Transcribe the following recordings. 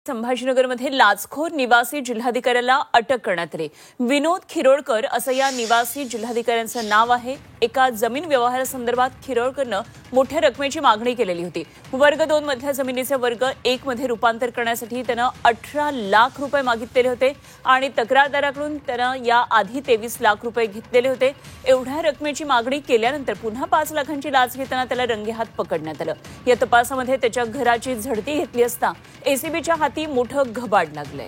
संभाजीनगरमध्ये लाचखोर निवासी जिल्हाधिकाऱ्याला अटक करण्यात आली। विनोद खिरोळकर असं या निवासी जिल्हाधिकाऱ्यांचं नाव आहे। एका जमीन व्यवहारासंदर्भात खिरोळकरनं मोठ्या रकमेची मागणी केलेली होती। वर्ग 2 मधल्या जमिनीचे वर्ग 1 मध्ये रूपांतर करण्यासाठी त्यानं 18 लाख रुपये मागितलेले होते आणि तक्रारदाराकडून त्यानं या आधी 23 लाख रुपये घेतलेले होते। एवढ्या रकमेची मागणी केल्यानंतर पुन्हा 5 लाखांची लाच घेताना त्याला रंगेहात पकडण्यात आलं। या तपासामध्ये त्याच्या घराची झडती घेतली असता एसीबीच्या हाती मोठं घबाड लागलंय।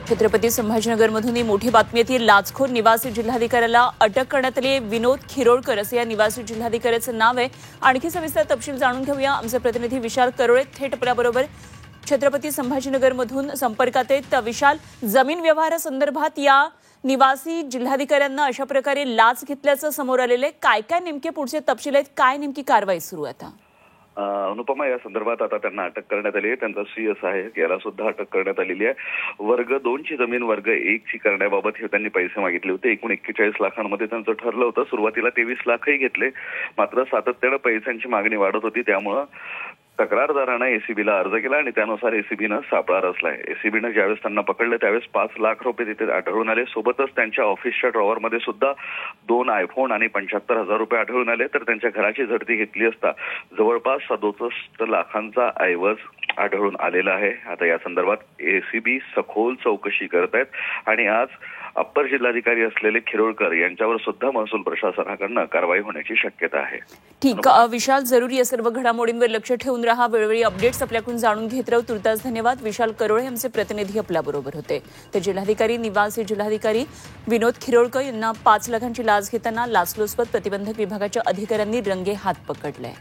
छत्रपती संभाजीनगरमधून ही मोठी बातमी येते। लाचखोर निवासी जिल्हाधिकाऱ्याला अटक करण्यात आली आहे। विनोद खिरोळकर असं या निवासी जिल्हाधिकाऱ्याचं नाव आहे। आणखी सविस्तर तपशील जाणून घेऊया। आमचे प्रतिनिधी विशाल करोळे थेट आपल्याबरोबर छत्रपती संभाजीनगरमधून संपर्कात आहेत। विशाल, जमीन व्यवहारासंदर्भात या निवासी जिल्हाधिकाऱ्यांना अशा प्रकारे लाच घेतल्याचं समोर आलेलं आहे। काय काय नेमके पुढचे तपशील आहेत? काय नेमकी कारवाई सुरू आहे आता? अनुपमा, या संदर्भात आता त्यांना अटक करण्यात आली आहे। त्यांचा CS आहे, याला सुद्धा अटक करण्यात आलेली आहे। वर्ग 2 ची जमीन वर्ग 1 ची करण्याबाबत हे त्यांनी पैसे मागितले होते। एकूण 41 लाखांमध्ये त्यांचं ठरलं होतं। सुरुवातीला 23 लाखही घेतले, मात्र सातत्यानं पैशांची मागणी वाढत होती। त्यामुळे तक्रारदारानं एसीबीला अर्ज केला आणि त्यानुसार एसीबीनं सापळा रचलाय। एसीबीनं ज्यावेळेस त्यांना पकडलं त्यावेळेस 5 लाख रुपये तिथे आढळून आले। सोबतच त्यांच्या ऑफिसच्या ड्रॉवरमध्ये सुद्धा 2 आयफोन आणि 75,000 रुपये आढळून आले। तर त्यांच्या घराची झडती घेतली असता जवळपास 67 लाखांचा ऐवज आढळून आलेला आहे। आता या संदर्भात एसीबी सखोल चौकशी करत आहेत आणि आज अप्पर जिल्हाधिकारी असलेले खिरोळकर यांच्यावर सुद्धा महसूल प्रशासनाकडून कारवाई होण्याची शक्यता आहे। ठीक, विशाल, जरूर या सर्व घडामोडींवर लक्ष ठेवून राहा। वेळोवेळी अपडेट्स आपल्याकडून जाणून घेत राहू। तुर्तास धन्यवाद। विशाल करोळे आमचे प्रतिनिधी आपल्याबरोबर होते। ते जिल्हाधिकारी निवासी जिल्हाधिकारी विनोद खिरोळकर यांना 5 लाखांची लाच घेताना लाचलुचपत प्रतिबंधक विभागाच्या अधिकाऱ्यांनी रंगेहात पकडले।